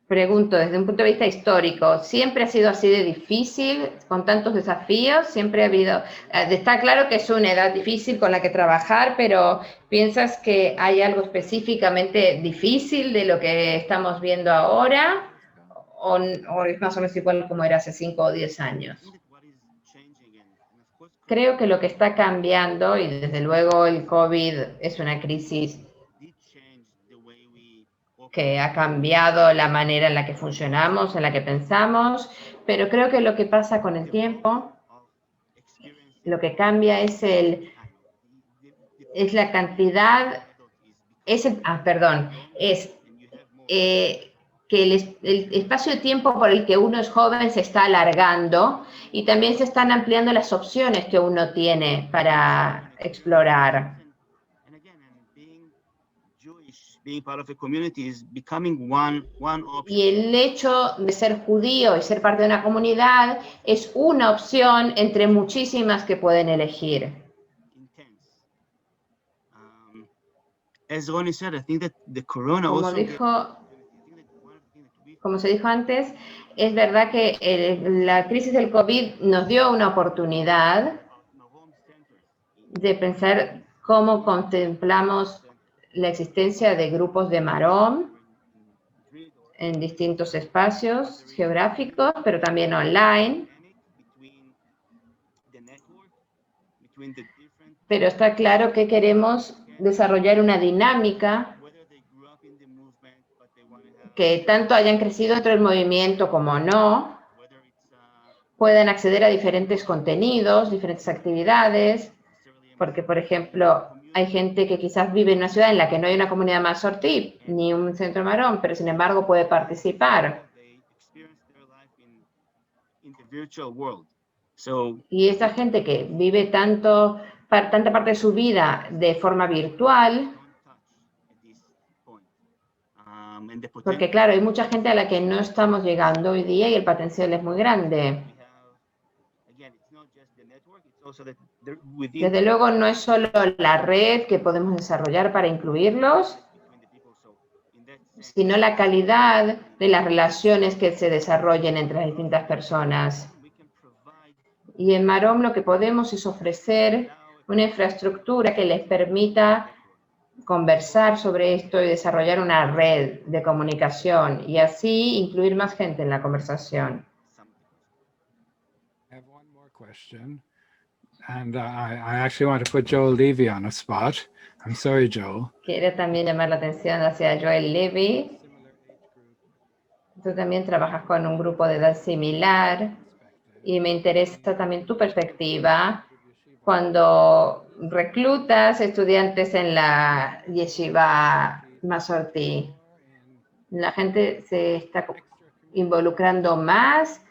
S1: pregunto, desde un punto de vista histórico, ¿siempre ha sido así de difícil, con tantos desafíos? Siempre ha habido, está claro que es una edad difícil con la que trabajar, pero ¿piensas que hay algo específicamente difícil de lo que estamos viendo ahora? ¿O es más o menos igual como era hace 5 o 10
S4: I
S1: años?
S4: think that what is changing and of course
S1: Creo que lo que está cambiando, y desde luego el COVID es una crisis
S4: did change the way we
S1: que
S4: operate.
S1: ha cambiado la manera en la que funcionamos, en la que pensamos, pero creo que lo que pasa con el
S4: The
S1: tiempo,
S4: volume of experiencing
S1: lo que cambia es es la cantidad, es que el espacio de tiempo por el que uno es joven se está alargando y también se están ampliando las opciones que uno tiene para explorar.
S4: And again, and being Jewish, being part of a community is becoming one option.
S1: Y el hecho de ser judío y ser parte de una comunidad es una opción entre muchísimas que pueden elegir.
S4: Intense. As Ronnie said, I think that the corona
S1: Como
S4: also gave
S1: dijo,
S4: opportunity. I think that one of the things that we
S1: como se dijo antes, es verdad que la crisis del COVID nos dio una oportunidad
S4: about Marom centers in
S1: de pensar cómo contemplamos la existencia de grupos de Marom
S4: Madrid or
S1: en distintos espacios geográficos, pero también online.
S4: between the network, between the different,
S1: Pero está claro que queremos desarrollar una dinámica
S4: whether they grew up in the movement, but they want to have,
S1: que tanto hayan crecido dentro del movimiento como no,
S4: whether it's
S1: puedan acceder a diferentes contenidos, diferentes actividades,
S4: necessarily a
S1: porque, por ejemplo, hay gente que quizás vive en una ciudad en la que no hay una comunidad Masortí ni un centro Marón, pero sin embargo puede participar.
S4: they experience their life in the virtual world. So
S1: Y esa gente que vive tanta parte de su vida de forma virtual,
S4: don't touch at this point. And the
S1: porque
S4: potential
S1: claro, hay mucha gente a la que no estamos llegando hoy día y el potencial es muy grande.
S4: we have, again, it's not just the network, it's also that within
S1: Desde luego no es solo la red que podemos desarrollar para incluirlos,
S4: between the people. So in that sense,
S1: sino la calidad de las relaciones que se desarrollen entre las distintas personas.
S4: we can provide
S1: Y en Marom lo que podemos es ofrecer una infraestructura que les permita conversar sobre esto y desarrollar una red de comunicación y así incluir más gente en la conversación.
S4: some
S3: I have one more question. And I actually want to put Joel Levy on a spot. I'm sorry, Joel.
S1: Quiero también llamar la atención hacia Joel Levy.
S3: Similar age group
S1: Tú también trabajas con un grupo de edad similar
S3: perspective.
S1: y me interesa también tu perspectiva cuando reclutas estudiantes en la yeshiva Masorti. ¿La gente se está involucrando más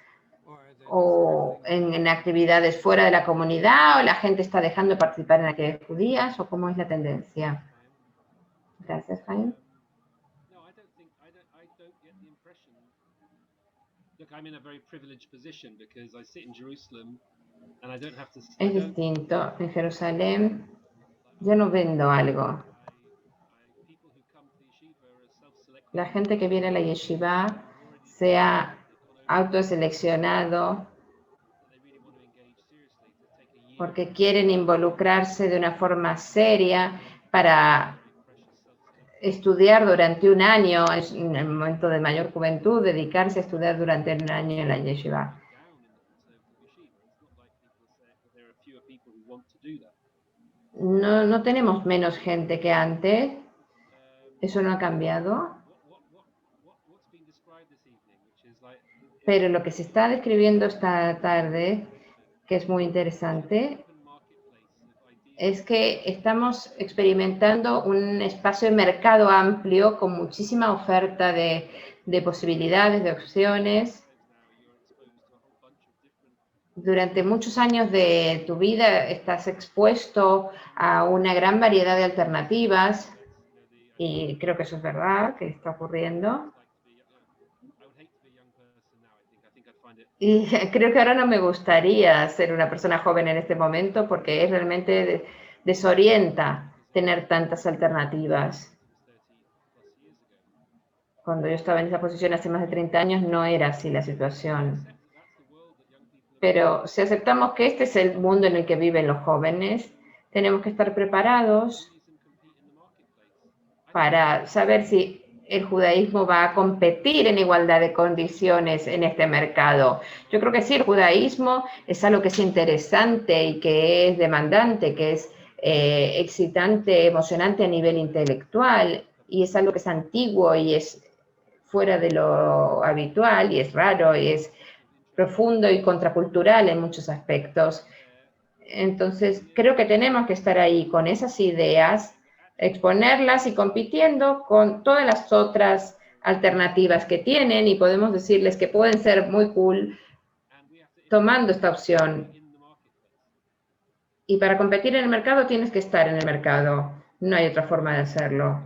S1: o en actividades fuera de la comunidad o la gente está dejando de participar en actividades judías o cómo es la tendencia? Gracias, Jaime.
S5: No, I don't get the impression. Look, I'm in a very privileged position because I sit in Jerusalem and I don't have to.
S1: Es distinto. En Jerusalén yo no vendo algo.
S5: People who come to the yeshiva are self-selected.
S1: la gente que viene a la yeshiva sea autoseleccionado porque quieren involucrarse de una forma seria para estudiar durante un año, en el momento de mayor juventud, dedicarse a estudiar durante un año en la yeshiva. No tenemos menos gente que antes, eso no ha cambiado, pero lo que se está describiendo esta tarde, que es muy interesante, es que estamos experimentando un espacio de mercado amplio con muchísima oferta de posibilidades, de opciones. Durante muchos años de tu vida estás expuesto a una gran variedad de alternativas y creo que eso es verdad, que está ocurriendo. Y creo que ahora no me gustaría ser una persona joven en este momento porque es realmente desorienta tener tantas alternativas. Cuando yo estaba en esa posición hace más de 30 años no era así la situación. Pero si aceptamos que este es el mundo en el que viven los jóvenes, tenemos que estar preparados para saber si el judaísmo va a competir en igualdad de condiciones en este mercado. Yo creo que sí, el judaísmo es algo que es interesante y que es demandante, que es excitante, emocionante a nivel intelectual, y es algo que es antiguo y es fuera de lo habitual, y es raro, y es profundo y contracultural en muchos aspectos. Entonces, creo que tenemos que estar ahí con esas ideas, exponerlas y compitiendo con todas las otras alternativas que tienen y podemos decirles que pueden ser muy cool tomando esta opción. Y para competir en el mercado tienes que estar en el mercado. No hay otra forma de hacerlo.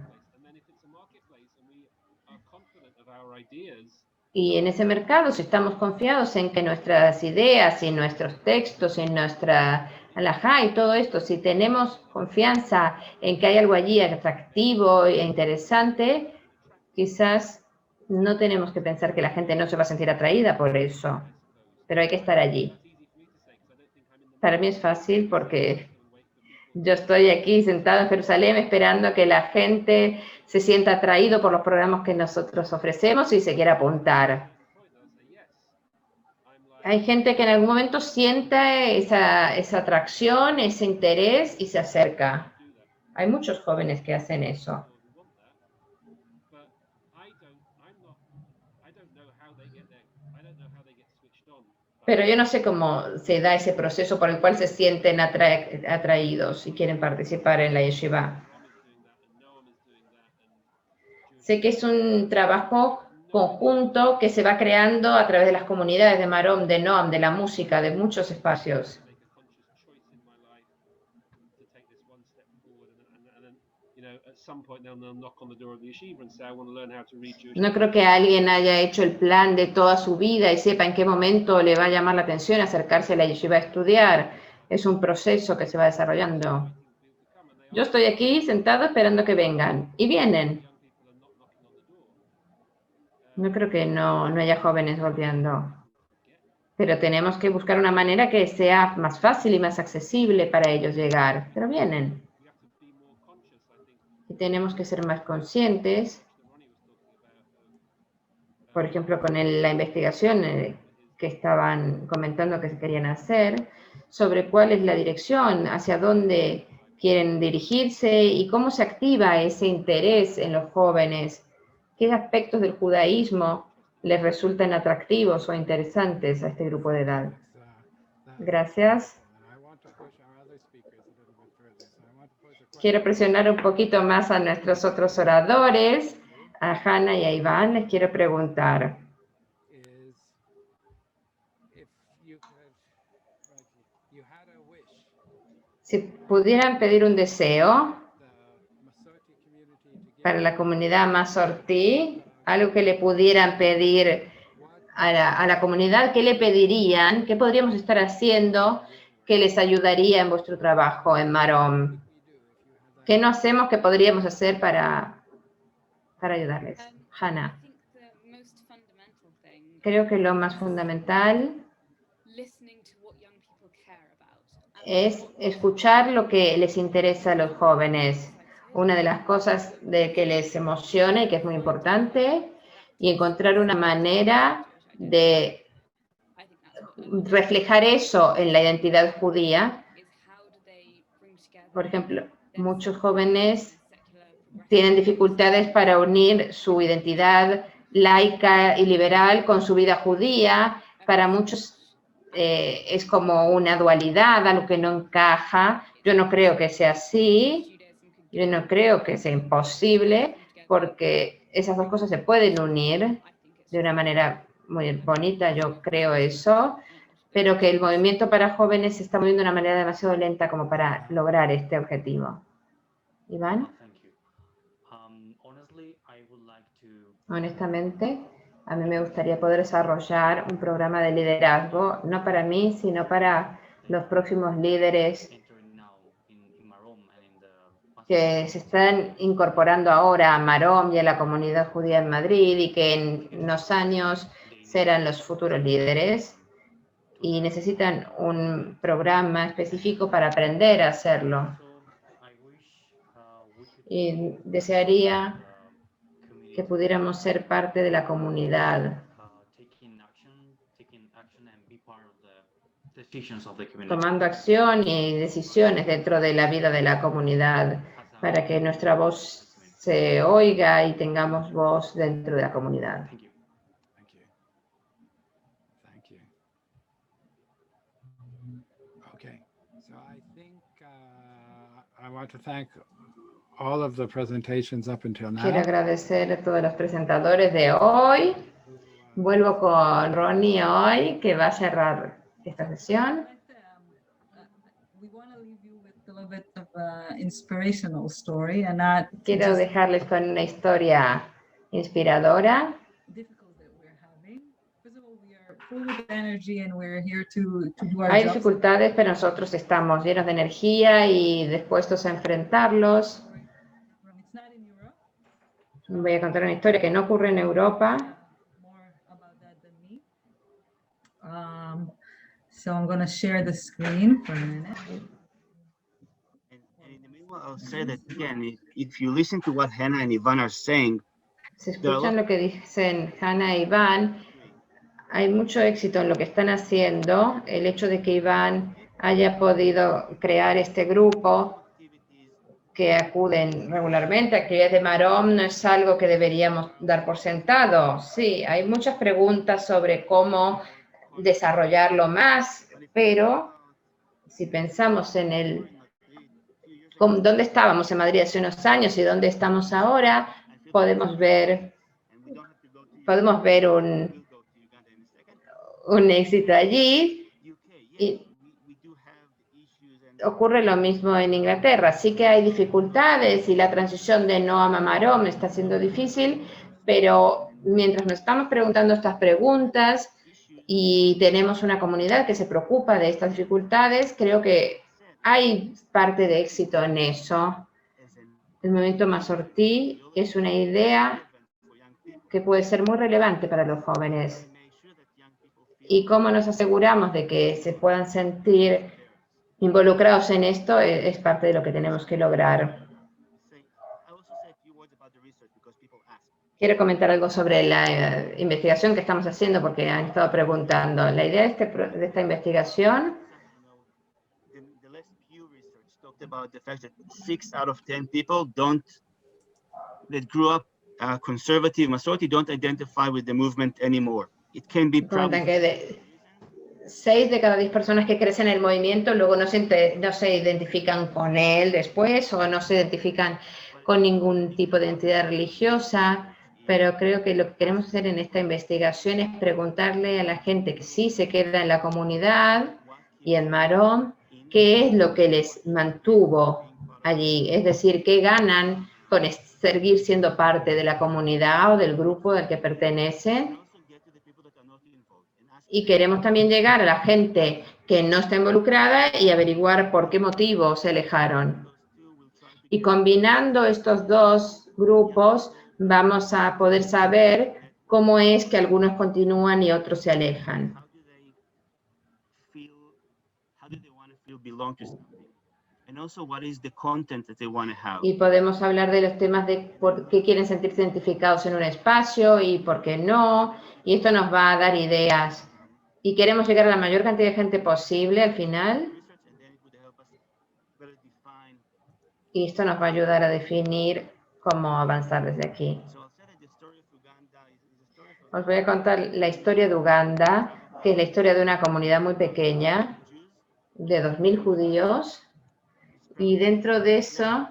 S1: Y en ese mercado, si estamos confiados en que nuestras ideas y nuestros textos y nuestra halajá y todo esto, si tenemos confianza en que hay algo allí atractivo e interesante, quizás no tenemos que pensar que la gente no se va a sentir atraída por eso, pero hay que estar allí. Para mí es fácil porque yo estoy aquí sentado en Jerusalén esperando que la gente se sienta atraído por los programas que nosotros ofrecemos y se quiera apuntar. Hay gente que en algún momento siente esa atracción, ese interés y se acerca. Hay muchos jóvenes que hacen eso. Pero yo no sé cómo se da ese proceso por el cual se sienten atraídos y quieren participar en la yeshiva. Sé que es un trabajo conjunto que se va creando a través de las comunidades de Marom, de Noam, de la música, de muchos espacios. No creo que alguien haya hecho el plan de toda su vida y sepa en qué momento le va a llamar la atención acercarse a la yeshiva a estudiar. Es un proceso que se va desarrollando. Yo estoy aquí sentado esperando que vengan. Y vienen. No creo que no haya jóvenes golpeando. Pero tenemos que buscar una manera que sea más fácil y más accesible para ellos llegar. Pero vienen. Y tenemos que ser más conscientes. Por ejemplo, con la investigación que estaban comentando que se querían hacer, sobre cuál es la dirección, hacia dónde quieren dirigirse y cómo se activa ese interés en los jóvenes, qué aspectos del judaísmo les resultan atractivos o interesantes a este grupo de edad. Gracias. Quiero presionar un poquito más a nuestros otros oradores. A Hannah y a Iván les quiero preguntar. Si pudieran pedir un deseo para la comunidad Masortí, algo que le pudieran pedir a la comunidad, ¿qué le pedirían? ¿Qué podríamos estar haciendo que les ayudaría en vuestro trabajo en Marom? ¿Qué no hacemos que podríamos hacer para ayudarles? Hannah. Creo que lo más fundamental es escuchar lo que les interesa a los jóvenes. Una de las cosas de que les emociona y que es muy importante, y encontrar una manera de reflejar eso en la identidad judía. Por ejemplo, muchos jóvenes tienen dificultades para unir su identidad laica y liberal con su vida judía. Para muchos es como una dualidad, algo que no encaja. Yo no creo que sea así, yo no creo que sea imposible, porque esas dos cosas se pueden unir de una manera muy bonita, yo creo eso, pero que el movimiento para jóvenes se está moviendo de una manera demasiado lenta como para lograr este objetivo. Iván. Honestamente, a mí me gustaría poder desarrollar un programa de liderazgo, no para mí, sino para los próximos líderes que se están incorporando ahora a Marom y a la comunidad judía en Madrid y que en unos años serán los futuros líderes y necesitan un programa específico para aprender a hacerlo. Y desearía que pudiéramos ser parte de la comunidad, tomando acción y decisiones dentro de la vida de la comunidad, para que nuestra voz se oiga y tengamos voz dentro de la comunidad.
S3: Thank you. Okay, so I think I want to thank all of the presentations up until now.
S1: Quiero agradecer a todos los presentadores de hoy. Vuelvo con Ronnie hoy, que va a cerrar esta sesión. Quiero dejarles con una historia inspiradora. Hay dificultades, pero nosotros estamos llenos de energía y dispuestos a enfrentarlos. Voy a contar una historia que no ocurre en Europa.
S2: So I'm going to share the screen for a minute.
S4: And in the meanwhile, I'll say that again, if you listen to what Hannah and Ivan are saying,
S1: Si escuchan lo que dicen Hannah e Iván, hay mucho éxito en lo que están haciendo. El hecho de que Iván haya podido crear este grupo que acuden regularmente a actividades de Marom no es algo que deberíamos dar por sentado. Sí, hay muchas preguntas sobre cómo desarrollarlo más, pero si pensamos en dónde estábamos en Madrid hace unos años y dónde estamos ahora, podemos ver un éxito allí. Y ocurre lo mismo en Inglaterra. Sí que hay dificultades y la transición de Noam a Marom está siendo difícil, pero mientras nos estamos preguntando estas preguntas y tenemos una comunidad que se preocupa de estas dificultades, creo que hay parte de éxito en eso. El movimiento Masortí es una idea que puede ser muy relevante para los jóvenes. Y cómo nos aseguramos de que se puedan sentir involucrados en esto es parte de lo que tenemos que lograr. Quiero comentar algo sobre la investigación que estamos haciendo porque han estado preguntando. La idea de esta investigación
S4: about the fact that 6 out of 10 people that grew up conservative Masorti don't identify with the movement anymore. It can be
S1: probably que 6 de cada 10 personas que crecen en el movimiento luego no se identifican con él después o no se identifican con ningún tipo de identidad religiosa, pero creo que lo que queremos hacer en esta investigación es preguntarle a la gente que sí se queda en la comunidad y en Marom, ¿qué es lo que les mantuvo allí? Es decir, ¿qué ganan con seguir siendo parte de la comunidad o del grupo al que pertenecen? Y queremos también llegar a la gente que no está involucrada y averiguar por qué motivo se alejaron. Y combinando estos dos grupos, vamos a poder saber cómo es que algunos continúan y otros se alejan.
S4: How do they want to feel belong to something? And also what is the content that they want to have?
S1: Y podemos hablar de los temas de por qué quieren sentirse identificados en un espacio y por qué no. Y esto nos va a dar ideas. Y queremos llegar a la mayor cantidad de gente posible al final. Y esto nos va a ayudar a definir cómo avanzar desde aquí. Os voy a contar la historia de Uganda, que es la historia de una comunidad muy pequeña, de 2.000 judíos. Y dentro de eso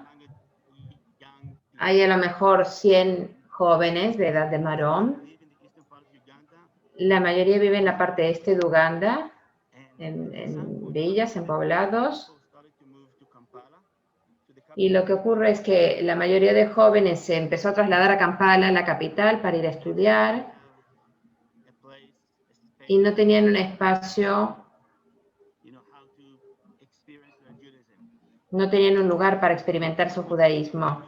S1: hay a lo mejor 100 jóvenes de edad de Marón. La mayoría vive en la parte este de Uganda, en villas, en poblados. Y lo que ocurre es que la mayoría de jóvenes se empezó a trasladar a Kampala, la capital, para ir a estudiar. Y no tenían un espacio, no tenían un lugar para experimentar su judaísmo.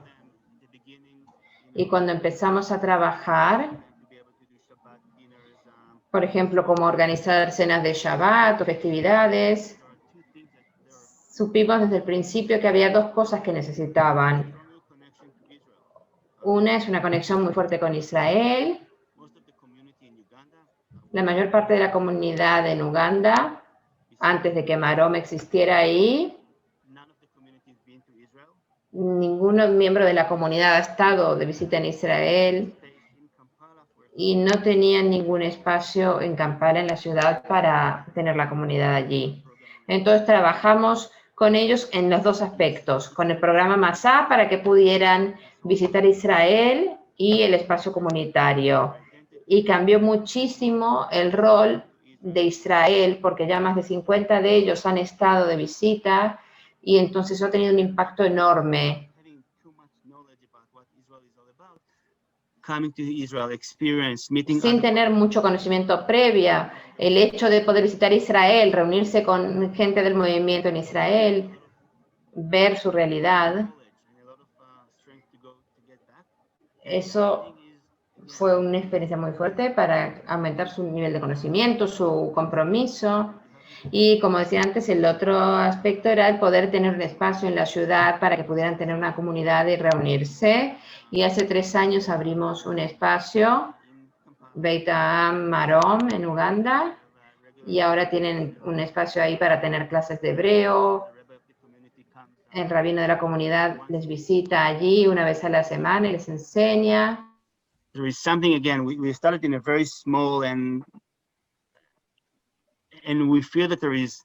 S1: Y cuando empezamos a trabajar, por ejemplo, como organizar cenas de Shabbat o festividades, supimos desde el principio que había dos cosas que necesitaban. Una es una conexión muy fuerte con Israel. La mayor parte de la comunidad en Uganda, antes de que Marón existiera ahí, ningún miembro de la comunidad ha estado de visita en Israel y no tenían ningún espacio en Kampala, en la ciudad, para tener la comunidad allí. Entonces trabajamos con ellos en los dos aspectos, con el programa Masá para que pudieran visitar Israel y el espacio comunitario. Y cambió muchísimo el rol de Israel porque ya más de 50 de ellos han estado de visita y entonces eso ha tenido un impacto enorme. Sin tener mucho conocimiento previa, el hecho de poder visitar Israel, reunirse con gente del movimiento en Israel, ver su realidad, eso fue una experiencia muy fuerte para aumentar su nivel de conocimiento, su compromiso. Y como decía antes, el otro aspecto era el poder tener un espacio en la ciudad para que pudieran tener una comunidad y reunirse. Y hace 3 años abrimos un espacio, Beit Ha'am Marom, en Uganda, y ahora tienen un espacio ahí para tener clases de hebreo. El rabino de la comunidad les visita allí una vez a la semana y les enseña.
S4: There is something, again, we started in a very small and we feel that there is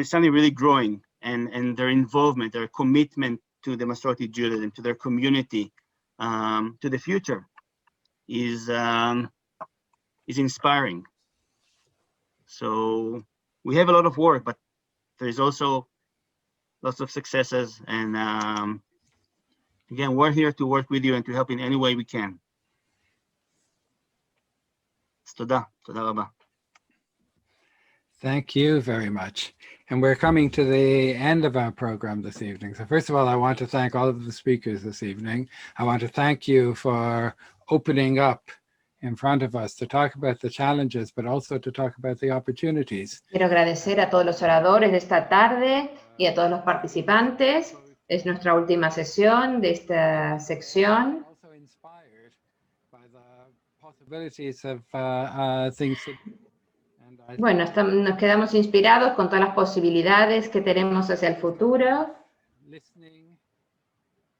S4: something really growing, and their involvement, their commitment to the Masorti Judaism, to their community, to the future is inspiring. So we have a lot of work, but there is also lots of successes, and again, we're here to work with you and to help in any way we can. תודה רבה.
S3: Thank you very much. And we're coming to the end of our program this evening. So first of all, I want to thank all of the speakers this evening. I want to thank you for opening up in front of us to talk about the challenges, but also to talk about the opportunities.
S1: Quiero agradecer a todos los oradores de esta tarde y a todos los participantes. Es nuestra última sesión de esta sección.
S3: Also inspired by the possibilities of things that, and I
S1: Bueno, nos quedamos inspirados con todas las posibilidades que tenemos hacia el futuro.
S3: listening,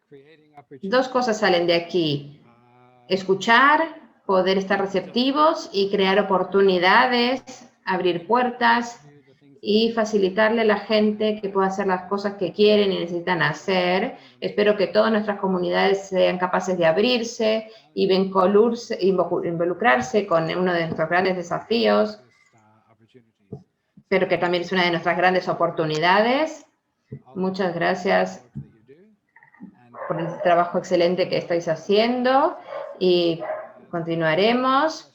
S3: creating opportunities.
S1: Dos cosas salen de aquí. Escuchar, poder estar receptivos y crear oportunidades, abrir puertas y facilitarle a la gente que pueda hacer las cosas que quieren y necesitan hacer. Espero que todas nuestras comunidades sean capaces de abrirse y involucrarse con uno de nuestros grandes desafíos, pero que también es una de nuestras grandes oportunidades. Muchas gracias por el trabajo excelente que estáis haciendo y continuaremos.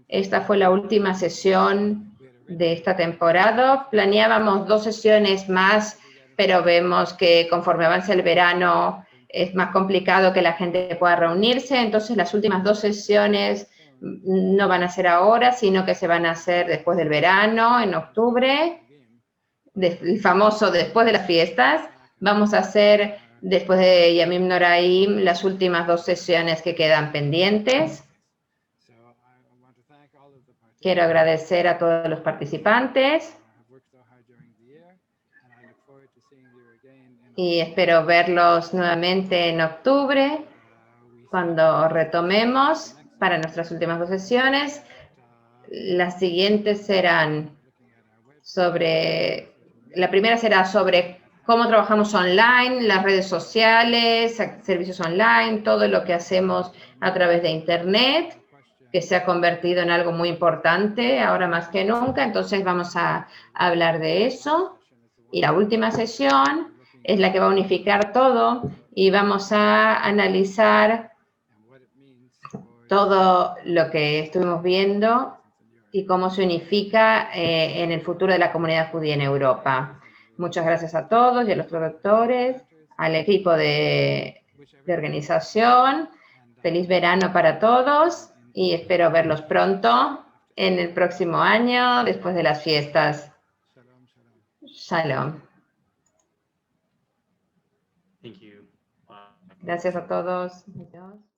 S1: Esta fue la última sesión de esta temporada. Planeábamos 2 sesiones más, pero vemos que conforme avanza el verano es más complicado que la gente pueda reunirse, entonces las últimas 2 sesiones no van a ser ahora, sino que se van a hacer después del verano, en octubre, el famoso después de las fiestas. Vamos a hacer después de Yamim Noraim las últimas 2 sesiones que quedan pendientes. Quiero agradecer a todos los participantes y espero verlos nuevamente en octubre cuando retomemos para nuestras últimas 2 sesiones. Las siguientes serán la primera será sobre cómo trabajamos online, las redes sociales, servicios online, todo lo que hacemos a través de Internet, que se ha convertido en algo muy importante ahora más que nunca. Entonces vamos a hablar de eso. Y la última sesión es la que va a unificar todo y vamos a analizar todo lo que estuvimos viendo y cómo se unifica en el futuro de la comunidad judía en Europa. Muchas gracias a todos y a los traductores, al equipo de organización. Feliz verano para todos y espero verlos pronto en el próximo año, después de las fiestas. Shalom.
S6: Thank you.
S1: Gracias a todos. Adiós.